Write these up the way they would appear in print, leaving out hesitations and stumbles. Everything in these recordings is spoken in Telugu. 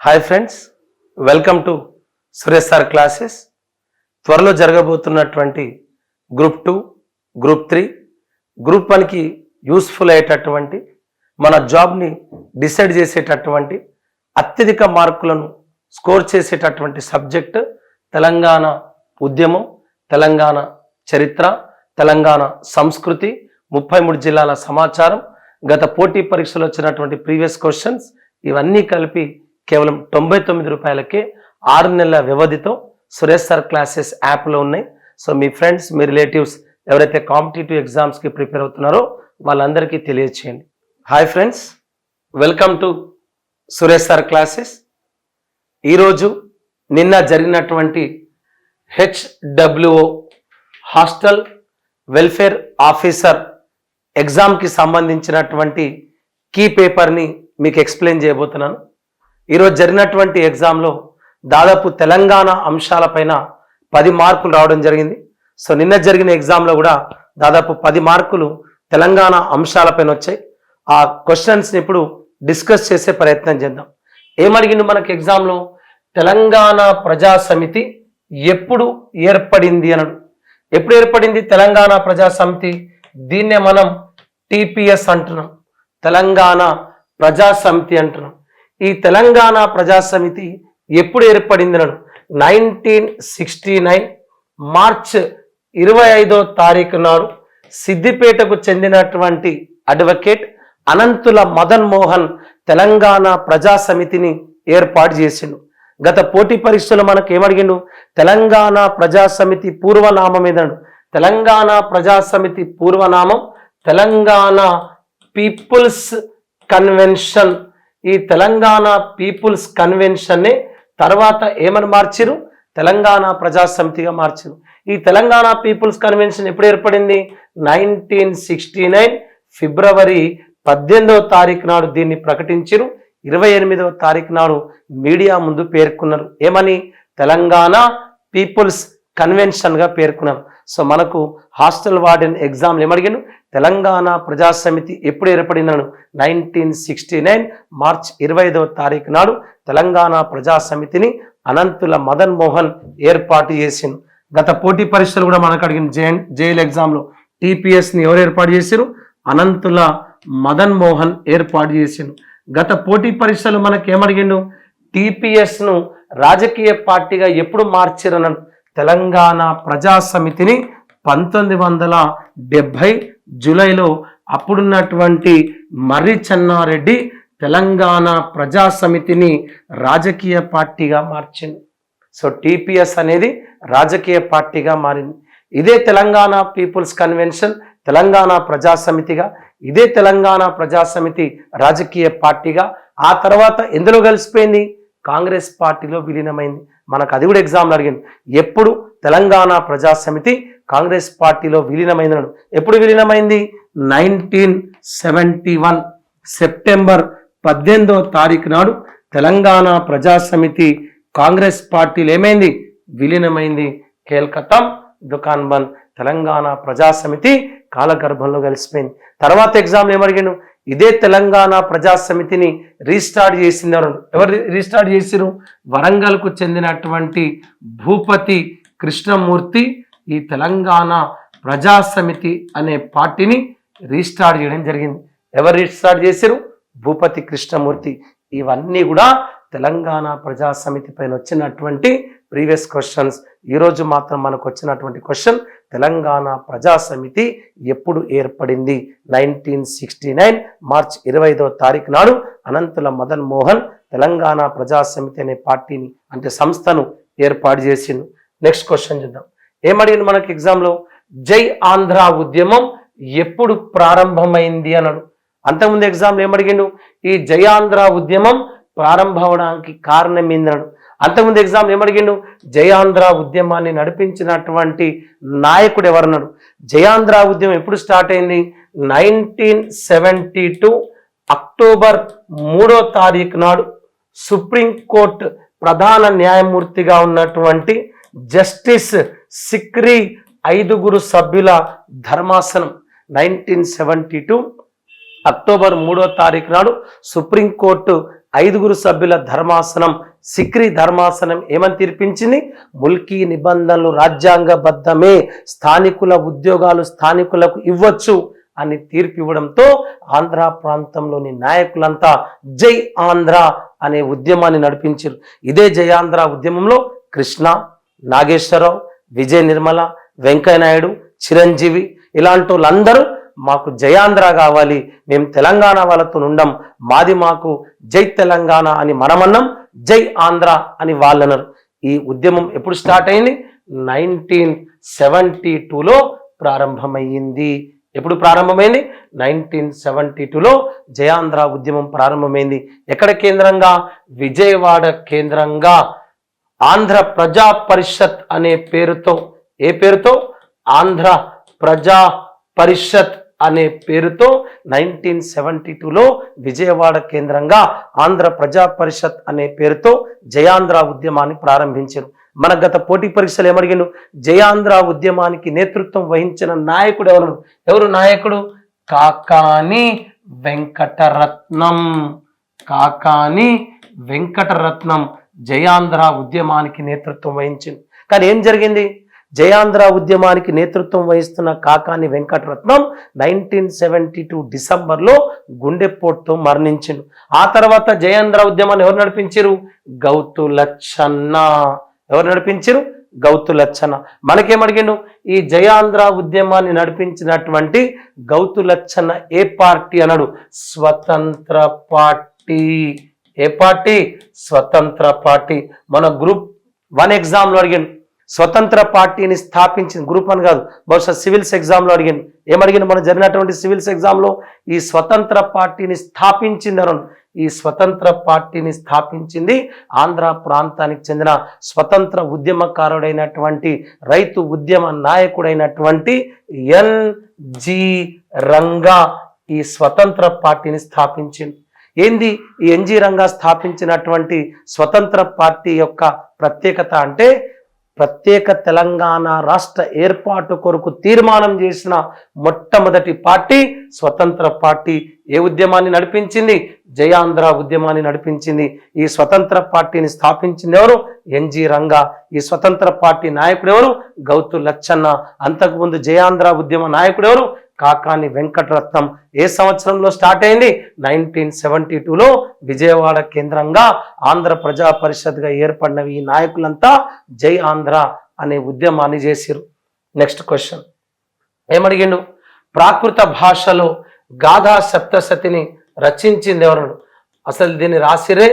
Hi friends, welcome to Suresh sir classes. త్వరలో జరగబోతున్నటువంటి గ్రూప్ 2, గ్రూప్ 3, గ్రూప్ 1కి యూస్ఫుల్ అయ్యేటటువంటి మన జాబ్ని డిసైడ్ చేసేటటువంటి అత్యధిక మార్కులను స్కోర్ చేసేటటువంటి సబ్జెక్ట్ తెలంగాణ ఉద్యమం, తెలంగాణ చరిత్ర, తెలంగాణ సంస్కృతి, 33 జిల్లాల సమాచారం, గత పోటీ పరీక్షలు వచ్చినటువంటి ప్రీవియస్ క్వశ్చన్స్ ఇవన్నీ కలిపి కేవలం 99 రూపాయలకే 6 నెలల వ్యవధితో సురేష్ సార్ క్లాసెస్ యాప్లో ఉన్నాయి. సో మీ ఫ్రెండ్స్, మీ రిలేటివ్స్ ఎవరైతే కాంపిటేటివ్ ఎగ్జామ్స్కి ప్రిపేర్ అవుతున్నారో వాళ్ళందరికీ తెలియచేయండి. Hi friends, welcome to Suresh sir classes. ఈరోజు నిన్న జరిగినటువంటి HWO హాస్టల్ వెల్ఫేర్ ఆఫీసర్ ఎగ్జామ్కి సంబంధించినటువంటి కీ పేపర్ని మీకు ఎక్స్ప్లెయిన్ చేయబోతున్నాను. ఈరోజు జరిగినటువంటి ఎగ్జామ్లో దాదాపు తెలంగాణ అంశాలపైన 10 మార్కులు రావడం జరిగింది. సో నిన్న జరిగిన ఎగ్జామ్లో కూడా దాదాపు 10 మార్కులు తెలంగాణ అంశాలపైన వచ్చాయి. ఆ క్వశ్చన్స్ని ఇప్పుడు డిస్కస్ చేసే ప్రయత్నం చేద్దాం. ఏమడిగిండు మనకి ఎగ్జామ్లో? తెలంగాణ ప్రజా సమితి ఎప్పుడు ఏర్పడింది అన్నాడు. ఎప్పుడు ఏర్పడింది తెలంగాణ ప్రజా సమితి? దీన్నే మనం TPS అంటున్నాం, తెలంగాణ ప్రజా సమితి అంటున్నాం. ఈ తెలంగాణ ప్రజా సమితి ఎప్పుడు ఏర్పడింది అన్నాడు? 1969 మార్చ్ 25వ తారీఖు నాడు సిద్దిపేటకు చెందినటువంటి అడ్వకేట్ అనంతుల మదన్ మోహన్ తెలంగాణ ప్రజా సమితిని ఏర్పాటు చేసిండు. గత పోటీ పరీక్షలో మనకు ఏమడిగిండు? తెలంగాణ ప్రజా సమితి పూర్వనామం ఏదన్నాడు? తెలంగాణ ప్రజా సమితి పూర్వనామం తెలంగాణ పీపుల్స్ కన్వెన్షన్. ఈ తెలంగాణ పీపుల్స్ కన్వెన్షన్ని తర్వాత ఏమని మార్చిరు? తెలంగాణ ప్రజా సమితిగా మార్చిరు. ఈ తెలంగాణ పీపుల్స్ కన్వెన్షన్ ఎప్పుడు ఏర్పడింది? 1969 ఫిబ్రవరి 18వ తారీఖు నాడు దీన్ని ప్రకటించిరు. 28వ తారీఖు నాడు మీడియా ముందు పేర్కొన్నారు. ఏమని? తెలంగాణ పీపుల్స్ కన్వెన్షన్గా పేర్కొన్నారు. సో మనకు హాస్టల్ వార్డెన్ ఎగ్జామ్లు ఏమడిగాను? తెలంగాణ ప్రజా సమితి ఎప్పుడు ఏర్పడినాడు? 1969 మార్చ్ 25వ తారీఖు నాడు తెలంగాణ ప్రజా సమితిని అనంతుల మదన్ మోహన్ ఏర్పాటు చేసిండు. గత పోటీ పరీక్షలు కూడా మనకు అడిగిన జైల్ ఎగ్జామ్లో TPSని ఎవరు ఏర్పాటు చేసిరు? అనంతుల మదన్ మోహన్ ఏర్పాటు చేసిండు. గత పోటీ పరీక్షలు మనకి ఏమడిగిండు? TPSను రాజకీయ పార్టీగా ఎప్పుడు మార్చిరన్నాడు? తెలంగాణ ప్రజా సమితిని 1970 జూలైలో అప్పుడున్నటువంటి మర్రి చెన్నారెడ్డి తెలంగాణ ప్రజా సమితిని రాజకీయ పార్టీగా మార్చింది. సో TPS అనేది రాజకీయ పార్టీగా మారింది. ఇదే తెలంగాణ పీపుల్స్ కన్వెన్షన్ తెలంగాణ ప్రజా సమితిగా, ఇదే తెలంగాణ ప్రజా సమితి రాజకీయ పార్టీగా, ఆ తర్వాత ఎందులో కలిసిపోయింది? కాంగ్రెస్ పార్టీలో విలీనమైంది. మనకు అది కూడా ఎగ్జామ్లో అడిగింది. ఎప్పుడు తెలంగాణ ప్రజా సమితి కాంగ్రెస్ పార్టీలో విలీనమైందన్నాడు. ఎప్పుడు విలీనమైంది? 1971 సెప్టెంబర్ 18వ తారీఖు నాడు తెలంగాణ ప్రజా సమితి కాంగ్రెస్ పార్టీలో ఏమైంది? విలీనమైంది. కేల్కతం దుకాన్ బంద్. తెలంగాణ ప్రజా సమితి కాలగర్భంలో కలిసిపోయింది. తర్వాత ఎగ్జామ్లో ఏమడిగాను? ఇదే తెలంగాణ ప్రజా సమితిని రీస్టార్ట్ చేసినారు. ఎవరు రీస్టార్ట్ చేసిరు? వరంగల్కు చెందినటువంటి భూపతి కృష్ణమూర్తి ఈ తెలంగాణ ప్రజా సమితి అనే పార్టీని రీస్టార్ట్ చేయడం జరిగింది. ఎవరు రీస్టార్ట్ చేసిరు? భూపతి కృష్ణమూర్తి. ఇవన్నీ కూడా తెలంగాణ ప్రజా సమితి పైన వచ్చినటువంటి ప్రీవియస్ క్వశ్చన్స్. ఈరోజు మాత్రం మనకు వచ్చినటువంటి క్వశ్చన్, తెలంగాణ ప్రజా సమితి ఎప్పుడు ఏర్పడింది? 1969 మార్చ్ 25వ తారీఖు నాడు అనంతుల మదన్ మోహన్ తెలంగాణ ప్రజా సమితి అనే పార్టీని అంటే సంస్థను ఏర్పాటు చేసిండు. నెక్స్ట్ క్వశ్చన్ చూద్దాం. ఏమడిగింది మనకి ఎగ్జామ్లో? జై ఆంధ్ర ఉద్యమం ఎప్పుడు ప్రారంభమైంది అన్నాడు. అంతకుముందు ఎగ్జామ్లో ఏమడిగిండు? ఈ జై ఆంధ్ర ఉద్యమం ప్రారంభం అవడానికి కారణం ఏందన్నాడు. అంతకుముందు ఎగ్జామ్లో ఏమడిగిండు? జయాంధ్ర ఉద్యమాన్ని నడిపించినటువంటి నాయకుడు ఎవరన్నాడు. జయాంధ్ర ఉద్యమం ఎప్పుడు స్టార్ట్ అయింది? 1972 అక్టోబర్ 3వ తారీఖు నాడు సుప్రీంకోర్టు ప్రధాన న్యాయమూర్తిగా ఉన్నటువంటి జస్టిస్ సిక్రీ 5 సభ్యుల ధర్మాసనం 1972 అక్టోబర్ 3వ తారీఖు నాడు సుప్రీంకోర్టు 5 సభ్యుల ధర్మాసనం సిక్రీ ధర్మాసనం ఏమని తీర్పించింది? ముల్కీ నిబంధనలు రాజ్యాంగబద్ధమే, స్థానికుల ఉద్యోగాలు స్థానికులకు ఇవ్వచ్చు అని తీర్పు ఇవ్వడంతో ఆంధ్ర ప్రాంతంలోని నాయకులంతా జై ఆంధ్ర అనే ఉద్యమాన్ని నడిపించారు. ఇదే జై ఆంధ్ర ఉద్యమంలో కృష్ణ, నాగేశ్వరరావు, విజయ నిర్మల, వెంకయ్యనాయుడు, చిరంజీవి ఇలాంటి వాళ్ళందరూ మాకు జయాంధ్ర కావాలి, మేము తెలంగాణ వాళ్ళతో ఉండం, మాది మాకు జై తెలంగాణ అని మనమన్నాం, జై ఆంధ్ర అని వాళ్ళన్నారు. ఈ ఉద్యమం ఎప్పుడు స్టార్ట్ అయింది? 1972లో ప్రారంభమైంది. ఎప్పుడు ప్రారంభమైంది? 1972లో జయాంధ్ర ఉద్యమం ప్రారంభమైంది. ఎక్కడ కేంద్రంగా? విజయవాడ కేంద్రంగా ఆంధ్ర ప్రజా పరిషత్ అనే పేరుతో, ఏ పేరుతో? ఆంధ్ర ప్రజా పరిషత్ అనే పేరుతో 1972లో విజయవాడ కేంద్రంగా ఆంధ్ర ప్రజా పరిషత్ అనే పేరుతో జయాంధ్ర ఉద్యమాన్ని ప్రారంభించారు. మన గత పోటీ పరీక్షలు ఏమడిగిండు? జయాంధ్ర ఉద్యమానికి నేతృత్వం వహించిన నాయకుడు ఎవరు? ఎవరు నాయకుడు? కాకాని వెంకటరత్నం. కాకాని వెంకటరత్నం జయాంధ్ర ఉద్యమానికి నేతృత్వం వహించింది. కానీ ఏం జరిగింది? జయాంధ్ర ఉద్యమానికి నేతృత్వం వహిస్తున్న కాకాని వెంకటరత్నం 1972 డిసెంబర్లో గుండెపోటుతో మరణించిండు. ఆ తర్వాత జయాంధ్ర ఉద్యమాన్ని ఎవరు నడిపించారు? గౌతు లచ్చన్న. ఎవరు నడిపించారు? గౌతు లచ్చన్న. మనకేమడిగిండు? ఈ జయాంధ్ర ఉద్యమాన్ని నడిపించినటువంటి గౌతు లచ్చన్న ఏ పార్టీ అన్నాడు? స్వతంత్ర పార్టీ. ఏ పార్టీ? స్వతంత్ర పార్టీ. మన గ్రూప్ 1 ఎగ్జామ్లో అడిగిండు. స్వతంత్ర పార్టీని స్థాపించింది. గ్రూప్ 1 కాదు, బహుశా సివిల్స్ ఎగ్జామ్లో అడిగింది. ఏమడిగింది? మనం జరిగినటువంటి సివిల్స్ ఎగ్జామ్లో ఈ స్వతంత్ర పార్టీని స్థాపించింది అన్నాడు. ఈ స్వతంత్ర పార్టీని స్థాపించింది ఆంధ్ర ప్రాంతానికి చెందిన స్వతంత్ర ఉద్యమకారుడైనటువంటి రైతు ఉద్యమ నాయకుడైనటువంటి ఎన్జి రంగా ఈ స్వతంత్ర పార్టీని స్థాపించింది. ఏంది ఈ ఎన్జి రంగా స్థాపించినటువంటి స్వతంత్ర పార్టీ యొక్క ప్రత్యేకత అంటే, ప్రత్యేక తెలంగాణ రాష్ట్ర ఏర్పాటు కొరకు తీర్మానం చేసిన మొట్టమొదటి పార్టీ స్వతంత్ర పార్టీ. ఏ ఉద్యమాన్ని నడిపించింది? జయాంధ్ర ఉద్యమాన్ని నడిపించింది. ఈ స్వతంత్ర పార్టీని స్థాపించింది ఎవరు? ఎన్జి రంగా. ఈ స్వతంత్ర పార్టీ నాయకుడు ఎవరు? గౌతు లచ్చన్న. అంతకుముందు జయాంధ్ర ఉద్యమ నాయకుడు ఎవరు? కాకాని వెంకటరత్నం. ఏ సంవత్సరంలో స్టార్ట్ అయింది? 1972లో విజయవాడ కేంద్రంగా ఆంధ్ర ప్రజా పరిషత్గా ఏర్పడిన ఈ నాయకులంతా జై ఆంధ్ర అనే ఉద్యమాన్ని చేసిరు. నెక్స్ట్ క్వశ్చన్ ఏమడిగిండు? ప్రాకృత భాషలో గాథా సప్తశతిని రచించింది ఎవరు? అసలు దీన్ని రాసిరే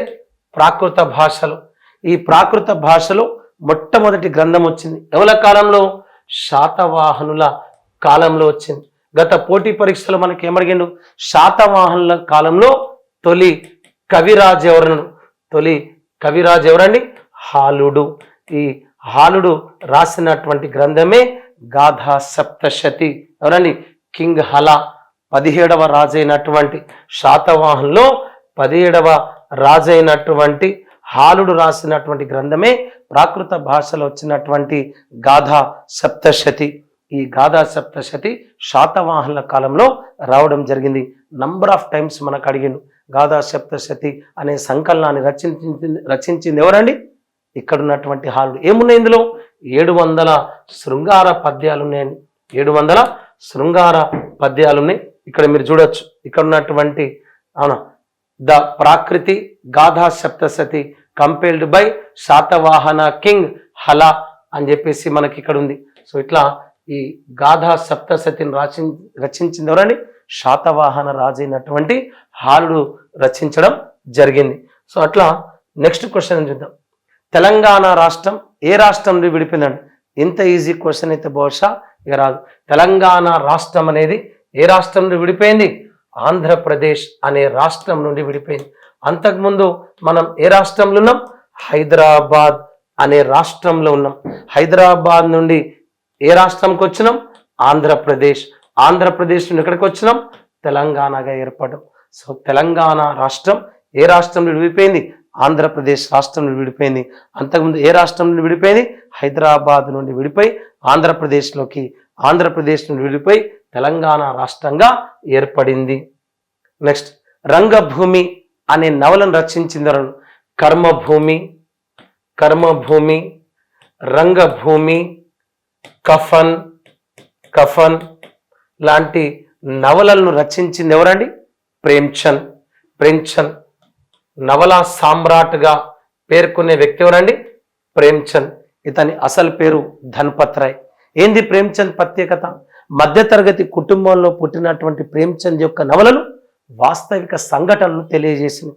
ప్రాకృత భాషలో. ఈ ప్రాకృత భాషలో మొట్టమొదటి గ్రంథం వచ్చింది ఎవరి కాలంలో? శాతవాహనుల కాలంలో వచ్చింది. గత పోటీ పరీక్షలో మనకి ఏమడిగిండు? శాతవాహనుల కాలంలో తొలి కవిరాజు ఎవరను? తొలి కవిరాజు ఎవరండి? హాలుడు. ఈ హాలుడు రాసినటువంటి గ్రంథమే గాథా సప్తశతి. ఎవరండి? కింగ్ హలా. 17వ రాజైనటువంటి శాతవాహనులో 17వ రాజైనటువంటి హాలుడు రాసినటువంటి గ్రంథమే ప్రాకృత భాషలో వచ్చినటువంటి గాథా సప్తశతి. ఈ గాథా సప్తశతి శాతవాహనుల కాలంలో రావడం జరిగింది. నంబర్ ఆఫ్ టైమ్స్ మనకు అడిగిండు. గాథా సప్తశతి అనే సంకలనాన్ని రచించింది ఎవరండి? ఇక్కడ ఉన్నటువంటి హాలుడు. ఏమున్నాయి ఇందులో? 700 శృంగార పద్యాలు ఉన్నాయండి. 700 శృంగార పద్యాలు ఉన్నాయి. ఇక్కడ మీరు చూడొచ్చు. ఇక్కడ ఉన్నటువంటి అవునా the Prakriti Gatha Saptashati compiled by Satavahana king Hala అని చెప్పేసి మనకి ఇక్కడ ఉంది. సో ఇట్లా ఈ గాథా సప్తశతిని రచించింది ఎవరండి? శాతవాహన రాజైనటువంటి హాలుడు రచించడం జరిగింది. సో అట్లా నెక్స్ట్ క్వశ్చన్ చూద్దాం. తెలంగాణ రాష్ట్రం ఏ రాష్ట్రం నుండి విడిపోయిందండి? ఇంత ఈజీ క్వశ్చన్ అయితే బహుశా ఇక రాదు. తెలంగాణ రాష్ట్రం అనేది ఏ రాష్ట్రం నుండి విడిపోయింది? ఆంధ్రప్రదేశ్ అనే రాష్ట్రం నుండి విడిపోయింది. అంతకుముందు మనం ఏ రాష్ట్రంలో ఉన్నాం? హైదరాబాద్ అనే రాష్ట్రంలో ఉన్నాం. హైదరాబాద్ నుండి ఏ రాష్ట్రంకి వచ్చినాం? ఆంధ్రప్రదేశ్. ఆంధ్రప్రదేశ్ నుండి ఎక్కడికి వచ్చినాం? తెలంగాణగా ఏర్పడడం. సో తెలంగాణ రాష్ట్రం ఏ రాష్ట్రం నుండి విడిపోయింది? ఆంధ్రప్రదేశ్ రాష్ట్రం నుండి విడిపోయింది. అంతకుముందు ఏ రాష్ట్రం నుండి విడిపోయింది? హైదరాబాద్ నుండి విడిపోయి ఆంధ్రప్రదేశ్లోకి, ఆంధ్రప్రదేశ్ నుండి విడిపోయి తెలంగాణ రాష్ట్రంగా ఏర్పడింది. నెక్స్ట్ రంగభూమి అనే నవలను రచించింది ఎవరు? కర్మభూమి, కర్మభూమి, రంగభూమి, కఫన్, కఫన్ లాంటి నవలలను రచించింది ఎవరండి? ప్రేమ్చంద్. ప్రేమ్చంద్ నవలా సామ్రాట్గా పేర్కొనే వ్యక్తి ఎవరండి? ప్రేమ్చంద్. ఇతని అసలు పేరు ధన్పత్ రాయ్. ఏంది ప్రేమ్చంద్ ప్రత్యేకత? మధ్యతరగతి కుటుంబంలో పుట్టినటువంటి ప్రేమ్చంద్ యొక్క నవలలు వాస్తవిక సంఘటనలు తెలియజేసింది.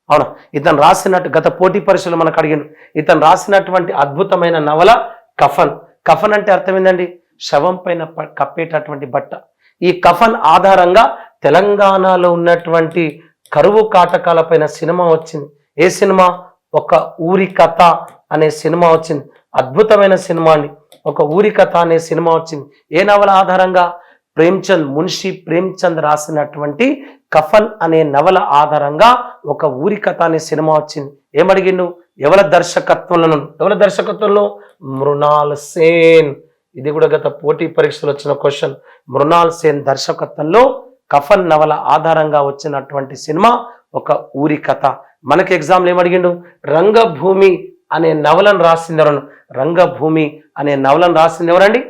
అవునా? ఇతను రాసినట్టు గత పోటీ పరీక్షలు మనకు అడిగాను. ఇతను రాసినటువంటి అద్భుతమైన నవల కఫన్. కఫన్ అంటే అర్థం ఏంటండి? శవం పైన కప్పేటటువంటి బట్ట. ఈ కఫన్ ఆధారంగా తెలంగాణలో ఉన్నటువంటి కరువు కాటకాల పైన సినిమా వచ్చింది. ఏ సినిమా? ఒక ఊరి కథ అనే సినిమా వచ్చింది. అద్భుతమైన సినిమా అండి. ఒక ఊరి కథ అనే సినిమా వచ్చింది. ఏ నవల ఆధారంగా? ప్రేమ్చంద్, మున్షి ప్రేమ్చంద్ రాసినటువంటి కఫన్ అనే నవల ఆధారంగా ఒక ఊరి కథ అనే సినిమా వచ్చింది. ఏమడిగిండు? ఎవరి దర్శకత్వంలో? మృణాల్ సేన్. ఇది కూడా గత పోటీ పరీక్షలు వచ్చిన క్వశ్చన్. మృణాల్ సేన్ దర్శకత్వంలో కఫన్ నవల ఆధారంగా వచ్చినటువంటి సినిమా ఒక ఊరి కథ. మనకి ఎగ్జామ్లు ఏమడిగిండు? రంగభూమి అనే నవలను రాసింది ఎవరు? రంగభూమి అనే నవలను రాసింది ఎవరండి?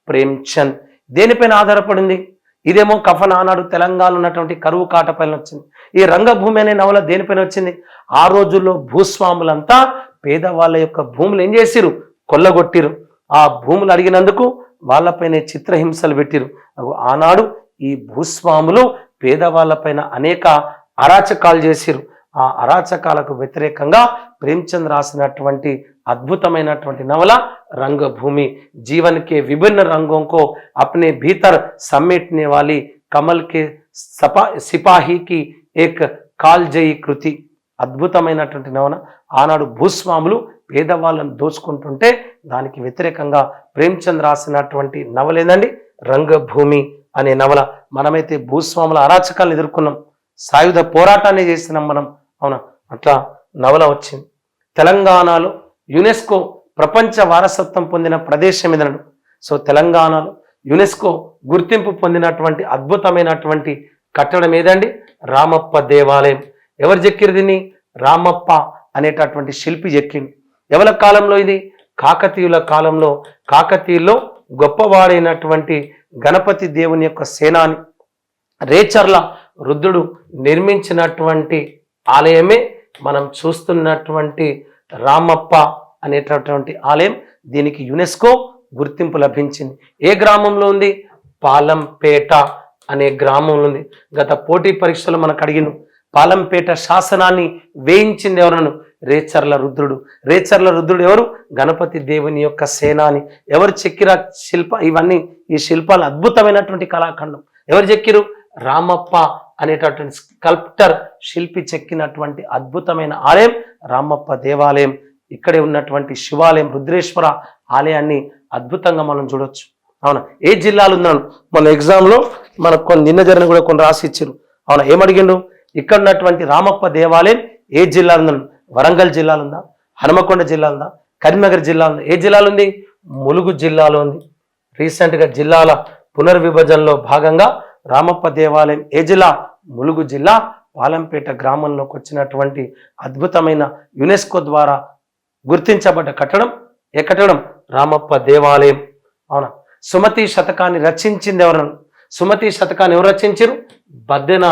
ప్రేమ్చంద్. దేనిపైన ఆధారపడింది? ఇదేమో కఫన్ ఆనాడు తెలంగాణలో ఉన్నటువంటి కరువు కాట పైన వచ్చింది. ఈ రంగభూమి అనే నవల దేనిపైన వచ్చింది? ఆ రోజుల్లో భూస్వాములంతా పేదవాళ్ళ యొక్క భూములు ఏం చేసిరు? కొల్లగొట్టిరు. ఆ భూములు అడిగినందుకు వాళ్ళపైన చిత్రహింసలు పెట్టిరు. ఆనాడు ఈ భూస్వాములు పేదవాళ్ళపైన అనేక అరాచకాలు చేసిరు. ఆ అరాచకాలకు వ్యతిరేకంగా ప్రేమ్చంద్ రాసినటువంటి అద్భుతమైనటువంటి నవల రంగభూమి. जीवन के विभिन्न रंगों को अपने भीतर समेटने वाली कमल के सिपाही की एक कालजयी కృతి. అద్భుతమైనటువంటి నవల. ఆనాడు భూస్వాములు పేదవాళ్ళను దోచుకుంటుంటే దానికి వ్యతిరేకంగా ప్రేమ్చంద్ రాసినటువంటి నవల ఏందండి? రంగభూమి అనే నవల. మనమైతే భూస్వాముల అరాచకాలను ఎదుర్కొన్నాం, సాయుధ పోరాటాన్ని చేసినాం మనం. అవునా? అట్లా నవల వచ్చింది. తెలంగాణలో యునెస్కో ప్రపంచ వారసత్వం పొందిన ప్రదేశం ఏదన్నాడు? సో తెలంగాణలో యునెస్కో గుర్తింపు పొందినటువంటి అద్భుతమైనటువంటి కట్టడం ఏదండి? రామప్ప దేవాలయం. ఎవరు చెక్కిరు దీన్ని? రామప్ప అనేటటువంటి శిల్పి చెక్కింది. ఎవరి కాలంలో ఇది? కాకతీయుల కాలంలో. కాకతీయుల్లో గొప్పవాడైనటువంటి గణపతి దేవుని యొక్క సేనాని రేచర్ల రుద్రుడు నిర్మించినటువంటి ఆలయమే మనం చూస్తున్నటువంటి రామప్ప అనేటటువంటి ఆలయం. దీనికి యునెస్కో గుర్తింపు లభించింది. ఏ గ్రామంలో ఉంది? పాలంపేట అనే గ్రామంలో ఉంది. గత పోటీ పరీక్షలు మనకు అడిగిన పాలంపేట శాసనాన్ని వేయించింది ఎవరను? రేచర్ల రుద్రుడు. రేచర్ల రుద్రుడు ఎవరు? గణపతి దేవుని యొక్క సేనాని. ఎవరు చెక్కిర శిల్ప? ఇవన్నీ ఈ శిల్పాలు అద్భుతమైనటువంటి కళాఖండం. ఎవరు చెక్కిరు? రామప్ప అనేటటువంటి స్కల్ప్టర్ శిల్పి చెక్కినటువంటి అద్భుతమైన ఆలయం రామప్ప దేవాలయం. ఇక్కడే ఉన్నటువంటి శివాలయం రుద్రేశ్వర ఆలయాన్ని అద్భుతంగా మనం చూడొచ్చు. అవునా? ఏ జిల్లాలు ఉన్నాను? మన ఎగ్జామ్లో మనకు నిన్న జరిగిన కూడా కొన్ని రాసి ఇచ్చారు. అవునా? ఏమడిగిండు? ఇక్కడ ఉన్నటువంటి రామప్ప దేవాలయం ఏ జిల్లాలో ఉందండి? వరంగల్ జిల్లాలో ఉందా? హనుమకొండ జిల్లా ఉందా? కరీంనగర్ జిల్లా ఉందా? ఏ జిల్లాలో ఉంది? ములుగు జిల్లాలో ఉంది. రీసెంట్గా జిల్లాల పునర్విభజనలో భాగంగా రామప్ప దేవాలయం ఏ జిల్లా? ములుగు జిల్లా పాలంపేట గ్రామంలోకి వచ్చినటువంటి అద్భుతమైన యునెస్కో ద్వారా గుర్తించబడ్డ కట్టడం. ఏ కట్టడం? రామప్ప దేవాలయం. అవునా? సుమతి శతకాన్ని రచించింది ఎవరు? సుమతి శతకాన్ని ఎవరు రచించారు? బద్దెన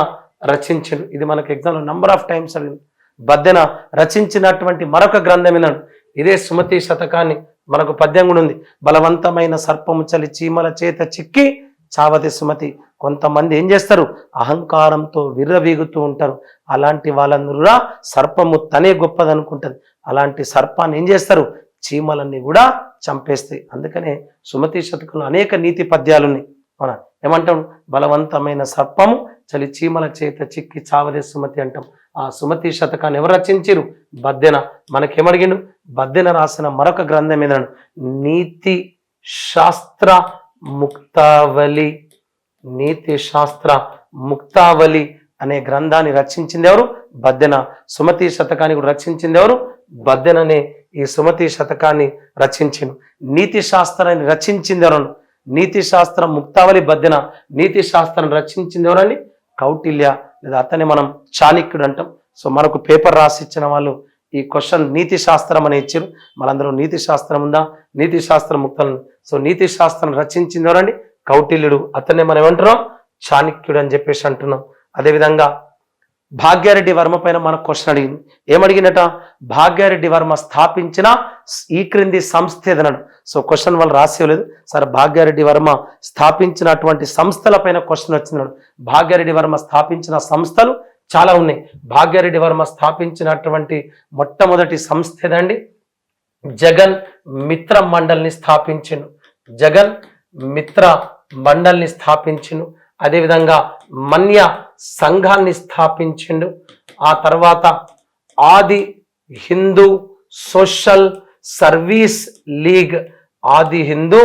రచించారు. ఇది మనకు ఎగ్జామ్లో నంబర్ ఆఫ్ టైమ్స్ అడిగింది. బద్దెన రచించినటువంటి మరొక గ్రంథం ఏనాడు? ఇదే సుమతి శతకాన్ని. మనకు పద్యం కూడా ఉంది. బలవంతమైన సర్పము చలి చీమల చేత చిక్కి చావతి సుమతి. కొంతమంది ఏం చేస్తారు? అహంకారంతో విర్రవీగుతూ ఉంటారు. అలాంటి వాళ్ళందరూ సర్పము తనే గొప్పదనుకుంటుంది. అలాంటి సర్పాన్ని ఏం చేస్తారు? చీమలన్నీ కూడా చంపేస్తాయి. అందుకనే సుమతి శతకంలో అనేక నీతి పద్యాలు ఉన్నాయి. అవునా? ఏమంటాం? బలవంతమైన సర్పము చలి చీమల చేత చిక్కి చావదే సుమతి అంటాం. ఆ సుమతి శతకాన్ని ఎవరు రచించారు? బద్దెన. మనకేమడిగిండు? బద్దెన రాసిన మరొక గ్రంథం ఏదన్నాడు? నీతి శాస్త్ర ముక్తావళి. నీతి శాస్త్ర ముక్తావళి అనే గ్రంథాన్ని రచించింది ఎవరు? బద్దెన. సుమతి శతకాన్ని కూడా రచించింది ఎవరు? బద్దెననే ఈ సుమతి శతకాన్ని రచించింది. నీతి శాస్త్రాన్ని రచించింది ఎవరు? నీతి శాస్త్రం ముక్తావళి బద్దెన. నీతి శాస్త్రం రచించింది ఎవరండి? కౌటిల్య, లేదా అతన్ని మనం చాణక్యుడు అంటాం. సో మనకు పేపర్ రాసి ఇచ్చిన వాళ్ళు ఈ క్వశ్చన్ నీతి శాస్త్రం అని ఇచ్చారు. మనందరూ నీతి శాస్త్రం ఉందా, నీతి శాస్త్రం ముక్తలను. సో నీతి శాస్త్రం రచించింది ఎవరండి? కౌటిల్యుడు. అతన్నే మనం ఏమంటున్నాం? చాణక్యుడు అని చెప్పేసి అంటున్నాం. అదేవిధంగా భాగ్యారెడ్డి వర్మ పైన మనకు క్వశ్చన్ అడిగింది. ఏమడిగినట? భాగ్యారెడ్డి వర్మ స్థాపించిన ఈ క్రింది సంస్థ ఏదన్నాడు. సో క్వశ్చన్ వాళ్ళు రాసేయలేదు సార్. భాగ్యారెడ్డి వర్మ స్థాపించినటువంటి సంస్థల పైన క్వశ్చన్ వచ్చినాడు. భాగ్యారెడ్డి వర్మ స్థాపించిన సంస్థలు చాలా ఉన్నాయి. భాగ్యారెడ్డి వర్మ స్థాపించినటువంటి మొట్టమొదటి సంస్థ ఏదండి? జగన్ మిత్ర మండలిని స్థాపించిండు. జగన్ మిత్ర మండలిని స్థాపించిండు. అదేవిధంగా మన్య సంఘాన్ని స్థాపించిండు. ఆ తర్వాత ఆది హిందూ సోషల్ సర్వీస్ లీగ్, ఆది హిందూ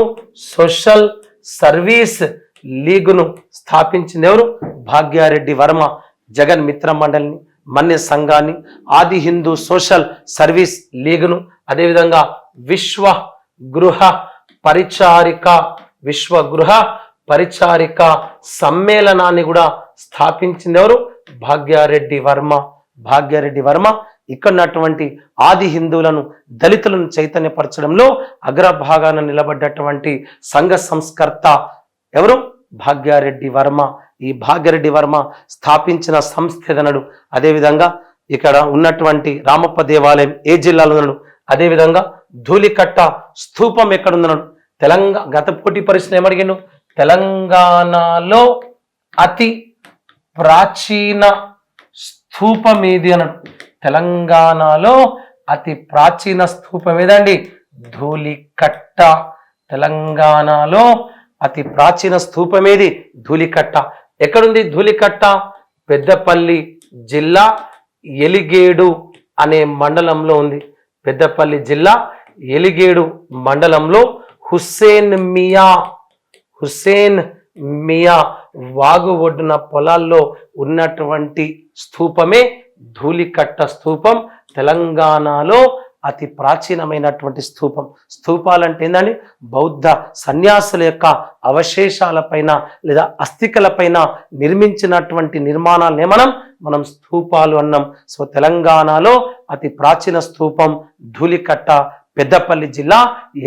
సోషల్ సర్వీస్ లీగ్ను స్థాపించింది ఎవరు? భాగ్యారెడ్డి వర్మ. జగన్ మిత్ర మండలిని, మన్య సంఘాన్ని, ఆది హిందూ సోషల్ సర్వీస్ లీగ్ను, అదేవిధంగా విశ్వ గృహ పరిచారిక సమ్మేళనాన్ని కూడా స్థాపించింది ఎవరు? భాగ్యారెడ్డి వర్మ. భాగ్యారెడ్డి వర్మ ఇక్కడ ఉన్నటువంటి ఆది హిందువులను, దళితులను చైతన్యపరచడంలో అగ్రభాగాన నిలబడ్డటువంటి సంఘ సంస్కర్త ఎవరు? భాగ్యారెడ్డి వర్మ. ఈ భాగ్యారెడ్డి వర్మ స్థాపించిన సంస్థ ఏదన్నాడు? అదేవిధంగా ఇక్కడ ఉన్నటువంటి రామప్ప దేవాలయం ఏ జిల్లాలో ఉన్నాడు? అదేవిధంగా ధూళికట్ట స్థూపం ఎక్కడుందన్నాడు? తెలంగాణ. గత పోటీ పరీక్షలు ఏమడిగాను? తెలంగాణలో అతి ప్రాచీన స్థూపం ఏది అన్నాడు. తెలంగాణలో అతి ప్రాచీన స్థూపం ఏదండి? ధూళికట్ట. తెలంగాణలో అతి ప్రాచీన స్థూపం ఏది? ధూళికట్ట. ఎక్కడుంది ధూళికట్ట? పెద్దపల్లి జిల్లా ఎలిగేడు అనే మండలంలో ఉంది. పెద్దపల్లి జిల్లా ఎలిగేడు మండలంలో హుస్సేన్ మియా వాగు ఒడ్డున పొలాల్లో ఉన్నటువంటి స్థూపమే ధూళికట్ట స్థూపం. తెలంగాణలో అతి ప్రాచీనమైనటువంటి స్థూపం. స్థూపాలంటే ఏంటండి? బౌద్ధ సన్యాసుల యొక్క అవశేషాలపైన లేదా అస్థికలపైన నిర్మించినటువంటి నిర్మాణాలనే మనం స్థూపాలు అన్నాం. సో తెలంగాణలో అతి ప్రాచీన స్థూపం ధూళికట్ట, పెద్దపల్లి జిల్లా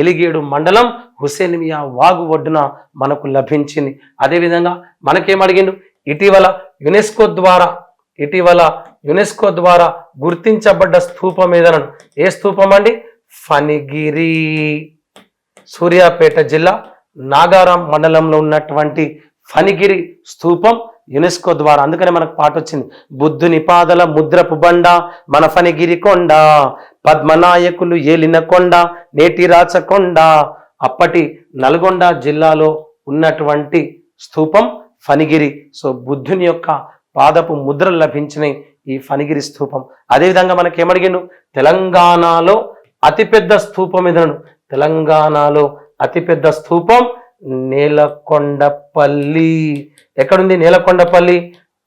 ఎలిగేడు మండలం హుస్సేన్ మియా వాగు ఒడ్డున మనకు లభించింది. అదేవిధంగా మనకేమడిగిండు? ఇటీవల యునెస్కో ద్వారా గుర్తించబడ్డ స్థూపం ఏదన్నాడు? ఏ స్థూపం అండి? ఫణిగిరి. సూర్యాపేట జిల్లా నాగారం మండలంలో ఉన్నటువంటి ఫణిగిరి స్థూపం యునెస్కో ద్వారా. అందుకనే మనకు పాట వచ్చింది, బుద్ధుని పాదల ముద్రపు బండ మన ఫణిగిరి కొండ, పద్మనాయకులు ఏలిన కొండ నేటి రాచకొండ. అప్పటి నల్గొండ జిల్లాలో ఉన్నటువంటి స్థూపం ఫణిగిరి. సో బుద్ధుని యొక్క పాదపు ముద్రలు లభించినాయి ఈ ఫణిగిరి స్థూపం. అదేవిధంగా మనకేమడిగిండు? తెలంగాణలో అతిపెద్ద స్థూపం ఏదన్నాడు? తెలంగాణలో అతిపెద్ద స్థూపం నేలకొండపల్లి. ఎక్కడుంది నేలకొండపల్లి?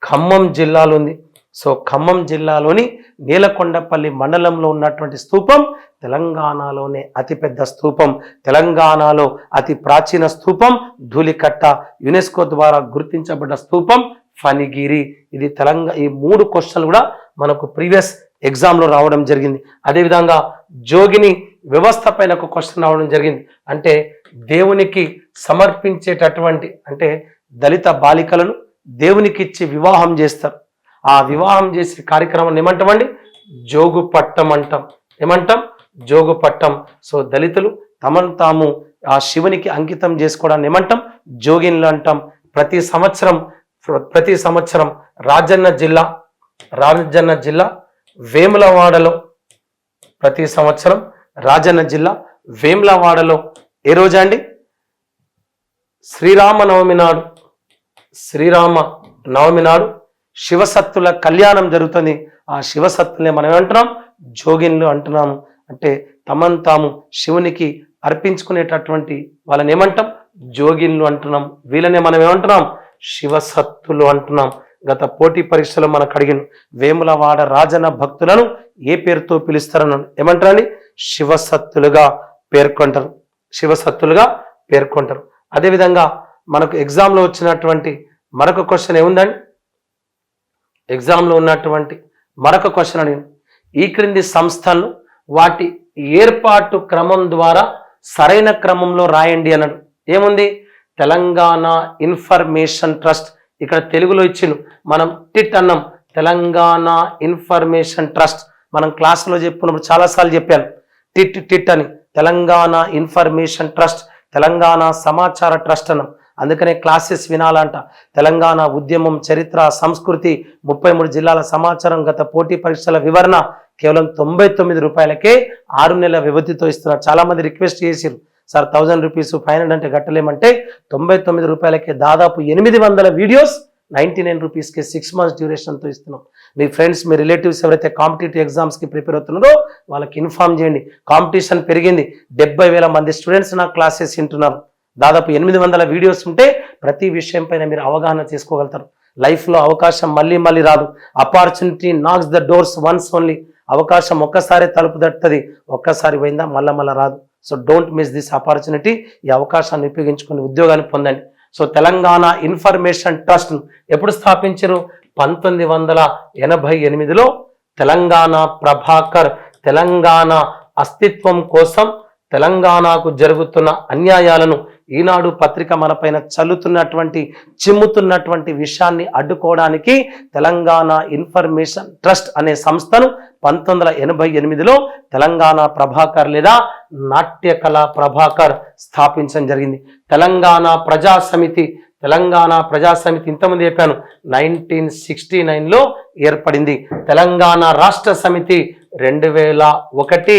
ఖమ్మం జిల్లాలో ఉంది. సో ఖమ్మం జిల్లాలోని నేలకొండపల్లి మండలంలో ఉన్నటువంటి స్థూపం తెలంగాణలోనే అతిపెద్ద స్థూపం. తెలంగాణలో అతి ప్రాచీన స్థూపం ధూళికట్ట, యునెస్కో ద్వారా గుర్తించబడ్డ స్థూపం ఫణిగిరి. ఇది ఈ 3 క్వశ్చన్లు కూడా మనకు ప్రీవియస్ ఎగ్జామ్లో రావడం జరిగింది. అదేవిధంగా జోగిని వ్యవస్థ పైన ఒక క్వశ్చన్ రావడం జరిగింది. అంటే దేవునికి సమర్పించేటటువంటి, అంటే దళిత బాలికలను దేవునికి ఇచ్చి వివాహం చేస్తారు. ఆ వివాహం చేసే కార్యక్రమాన్ని ఏమంటామండి? జోగుపట్టం అంటాం. ఏమంటాం? జోగుపట్టం. సో దళితులు తమను తాము ఆ శివునికి అంకితం చేసుకోవడాన్ని ఏమంటాం? జోగిన్లు అంటాం. ప్రతి సంవత్సరం రాజన్న జిల్లా వేములవాడలో, ప్రతి సంవత్సరం రాజన్న జిల్లా వేములవాడలో ఏ రోజా అండి? శ్రీరామ నవమి నాడు శివసత్తుల కళ్యాణం జరుగుతుంది. ఆ శివసత్తులనే మనం ఏమంటున్నాం? జోగిన్లు అంటున్నాము. అంటే తమను తాము శివునికి అర్పించుకునేటటువంటి వాళ్ళని ఏమంటాం? జోగిన్లు అంటున్నాం. వీళ్ళనే మనం ఏమంటున్నాం? శివసత్తులు అంటున్నాం. గత పోటీ పరీక్షలో మనకు అడిగిన వేములవాడ రాజన భక్తులను ఏ పేరుతో పిలుస్తారని ఏమంటారని? శివసత్తులుగా పేర్కొంటారు. అదేవిధంగా మనకు ఎగ్జామ్లో వచ్చినటువంటి మరొక క్వశ్చన్ ఏముందండి? ఎగ్జామ్లో ఉన్నటువంటి మరొక క్వశ్చన్ అడిగింది, ఈ క్రింది సంస్థలు వాటి ఏర్పాటు క్రమం ద్వారా సరైన క్రమంలో రాయండి అన్నాడు. ఏముంది? Telangana information trust. ఇక్కడ తెలుగులో ఇచ్చిండు, మనం టిట్ అన్నాం, తెలంగాణ ఇన్ఫర్మేషన్ ట్రస్ట్. మనం క్లాసులో చెప్పుకున్నప్పుడు చాలాసార్లు చెప్పాను టిట్ టిట్ అని. తెలంగాణ ఇన్ఫర్మేషన్ ట్రస్ట్, తెలంగాణ సమాచార ట్రస్ట్ అన్నాం. అందుకనే క్లాసెస్ వినాలంట. తెలంగాణ ఉద్యమం, చరిత్ర, సంస్కృతి, 33 జిల్లాల సమాచారం, గత పోటీ పరీక్షల వివరణ కేవలం 99 రూపాయలకే 6 నెలల వ్యవధితో ఇస్తున్నారు. చాలా మంది రిక్వెస్ట్ చేసిరు, సార్ 1000 రూపీస్ 500 అంటే కట్టలేమంటే 99 రూపాయలకే దాదాపు 800 వీడియోస్ 99 రూపీస్కి 6 months డ్యూరేషన్తో ఇస్తున్నాం. మీ ఫ్రెండ్స్, మీ రిలేటివ్స్ ఎవరైతే కాంపిటేటివ్ ఎగ్జామ్స్కి ప్రిపేర్ అవుతున్నారో వాళ్ళకి ఇన్ఫార్మ్ చేయండి. కాంపిటీషన్ పెరిగింది, 70,000 మంది స్టూడెంట్స్ నా క్లాసెస్ వింటున్నారు. దాదాపు 800 వీడియోస్ ఉంటే ప్రతి విషయం పైన మీరు అవగాహన చేసుకోగలుగుతారు. లైఫ్లో అవకాశం మళ్ళీ మళ్ళీ రాదు. Opportunity knocks the doors once only. అవకాశం ఒక్కసారి తలుపు తట్టుతుంది, ఒక్కసారి పోయిందా మళ్ళా రాదు. So don't miss this opportunity. ఈ అవకాశాన్ని ఉపయోగించుకుని ఉద్యోగాన్ని పొందండి. సో తెలంగాణ ఇన్ఫర్మేషన్ ట్రస్ట్ ఎప్పుడు స్థాపించారు? 1988లో తెలంగాణ ప్రభాకర్ తెలంగాణ అస్తిత్వం కోసం, తెలంగాణకు జరుగుతున్న అన్యాయాలను ఈనాడు పత్రిక మనపైన చిమ్ముతున్నటువంటి విషయాన్ని అడ్డుకోవడానికి తెలంగాణ ఇన్ఫర్మేషన్ ట్రస్ట్ అనే సంస్థను 1988లో తెలంగాణ ప్రభాకర్ లేదా నాట్య కళా ప్రభాకర్ స్థాపించడం జరిగింది. తెలంగాణ ప్రజా సమితి ఇంతకుముందు చెప్పాను 1969లో ఏర్పడింది. తెలంగాణ రాష్ట్ర సమితి 2001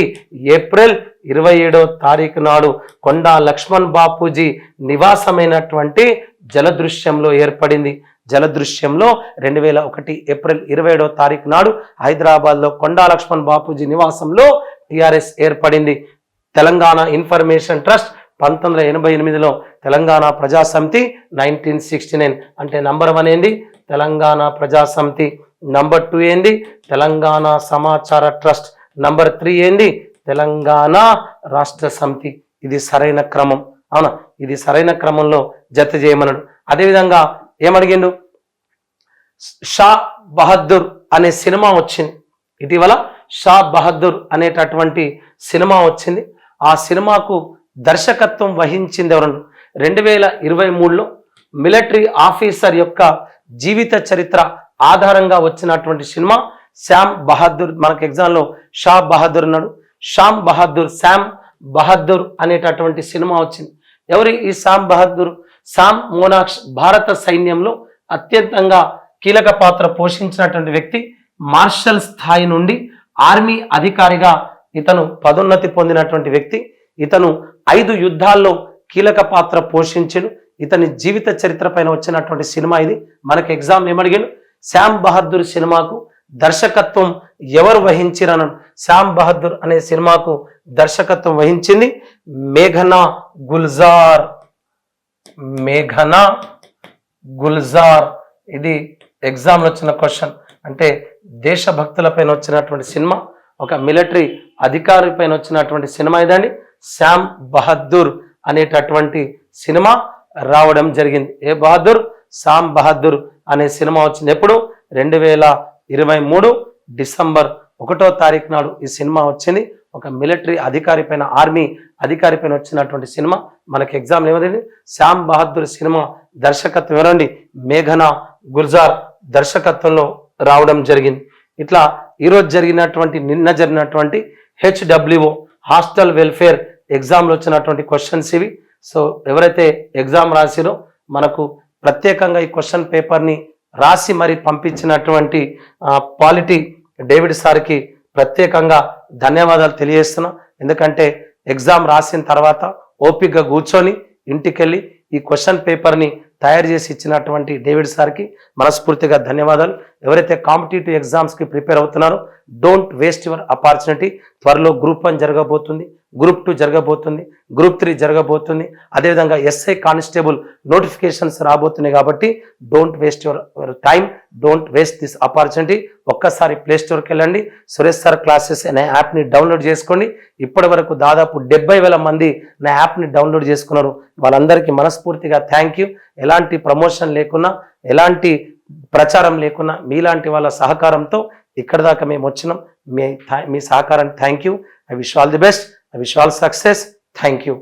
ఏప్రిల్ 27వ తారీఖు నాడు కొండా లక్ష్మణ్ బాపూజీ నివాసమైనటువంటి జలదృశ్యంలో ఏర్పడింది. జలదృశ్యంలో 2001 ఏప్రిల్ 27వ తారీఖు నాడు హైదరాబాద్లో కొండా లక్ష్మణ్ బాపూజీ నివాసంలో టిఆర్ఎస్ ఏర్పడింది. తెలంగాణ ఇన్ఫర్మేషన్ ట్రస్ట్ 1988లో, తెలంగాణ ప్రజా సమితి 1969. అంటే నంబర్ 1 ఏంది? తెలంగాణ ప్రజా సమితి. నంబర్ 2 ఏంది? తెలంగాణ సమాచార ట్రస్ట్. నంబర్ 3 ఏంది? తెలంగాణ రాష్ట్ర సమితి. ఇది సరైన క్రమం. అవునా? ఇది సరైన క్రమంలో జత చేయమన్నాడు. అదేవిధంగా ఏమడిగిండు? షా బహదూర్ అనే సినిమా వచ్చింది ఇటీవల. షా బహదూర్ అనేటటువంటి సినిమా వచ్చింది. ఆ సినిమాకు దర్శకత్వం వహించింది ఎవరన్నా? 2023లో మిలిటరీ ఆఫీసర్ యొక్క జీవిత చరిత్ర ఆధారంగా వచ్చినటువంటి సినిమా శ్యామ్ బహదూర్. మనకు ఎగ్జామ్లో షా బహదూర్ అన్నాడు. శ్యామ్ బహదూర్ అనేటటువంటి సినిమా వచ్చింది. ఎవరి ఈ శ్యామ్ బహదూర్? శ్యామ్ మోనాక్ష్ భారత సైన్యంలో అత్యంతంగా కీలక పాత్ర పోషించినటువంటి వ్యక్తి. మార్షల్ స్థాయి నుండి ఆర్మీ అధికారిగా ఇతను పదోన్నతి పొందినటువంటి వ్యక్తి. ఇతను 5 యుద్ధాల్లో కీలక పాత్ర పోషించను. ఇతని జీవిత చరిత్ర పైన వచ్చినటువంటి సినిమా ఇది. మనకు ఎగ్జామ్ ఏమడిగాను? శ్యామ్ బహదూర్ సినిమాకు దర్శకత్వం ఎవరు వహించిరన్నాడు? శ్యామ్ బహదూర్ అనే సినిమాకు దర్శకత్వం వహించింది మేఘనా గుల్జార్. ఇది ఎగ్జామ్లో వచ్చిన క్వశ్చన్. అంటే దేశభక్తుల పైన వచ్చినటువంటి సినిమా, ఒక మిలిటరీ అధికారి పైన వచ్చినటువంటి సినిమా ఇదండి. శ్యామ్ బహదూర్ అనేటటువంటి సినిమా రావడం జరిగింది. ఏ బహదూర్? శ్యామ్ బహదూర్ అనే సినిమా వచ్చింది. ఎప్పుడు? 2023 డిసెంబర్ 1వ తారీఖు నాడు ఈ సినిమా వచ్చింది. ఒక మిలిటరీ అధికారి పైన, ఆర్మీ అధికారి పైన వచ్చినటువంటి సినిమా. మనకి ఎగ్జామ్ ఏమైంది? శ్యామ్ బహదూర్ సినిమా దర్శకత్వం ఎవరండి? మేఘనా గుల్జార్ దర్శకత్వంలో రావడం జరిగింది. ఇట్లా ఈరోజు నిన్న జరిగినటువంటి HWO హాస్టల్ వెల్ఫేర్ ఎగ్జామ్లో వచ్చినటువంటి క్వశ్చన్స్ ఇవి. సో ఎవరైతే ఎగ్జామ్ రాసిరో మనకు ప్రత్యేకంగా ఈ క్వశ్చన్ పేపర్ని రాసి మరి పంపించినటువంటి పాలిటీ డేవిడ్ సార్కి ప్రత్యేకంగా ధన్యవాదాలు తెలియజేస్తున్నాం. ఎందుకంటే ఎగ్జామ్ రాసిన తర్వాత ఓపికగా కూర్చొని ఇంటికెళ్ళి ఈ క్వశ్చన్ పేపర్ని తయారు చేసి ఇచ్చినటువంటి డేవిడ్ సార్కి మనస్ఫూర్తిగా ధన్యవాదాలు. ఎవరైతే కాంపిటేటివ్ ఎగ్జామ్స్కి ప్రిపేర్ అవుతున్నారో డోంట్ వేస్ట్ యువర్ ఆపర్చునిటీ. త్వరలో గ్రూప్ 1 జరగబోతుంది, గ్రూప్ 2 జరగబోతుంది, గ్రూప్ 3 జరగబోతుంది. అదేవిధంగా SI కానిస్టేబుల్ నోటిఫికేషన్స్ రాబోతున్నాయి. కాబట్టి don't waste your time, don't waste this opportunity. ఒక్కసారి ప్లే స్టోర్కి వెళ్ళండి, సురేష్ సార్ క్లాసెస్ అనే యాప్ని డౌన్లోడ్ చేసుకోండి. ఇప్పటి వరకు దాదాపు 70,000 మంది నా యాప్ని డౌన్లోడ్ చేసుకున్నారు. వాళ్ళందరికీ మనస్ఫూర్తిగా థ్యాంక్ యూ. ఎలాంటి ప్రమోషన్ లేకున్నా, ఎలాంటి ప్రచారం లేకున్నా మీలాంటి వాళ్ళ సహకారంతో ఇక్కడ దాకా మేము వచ్చినాం. మీ సహకారానికి thank you. I wish all the best. I wish all success. Thank you.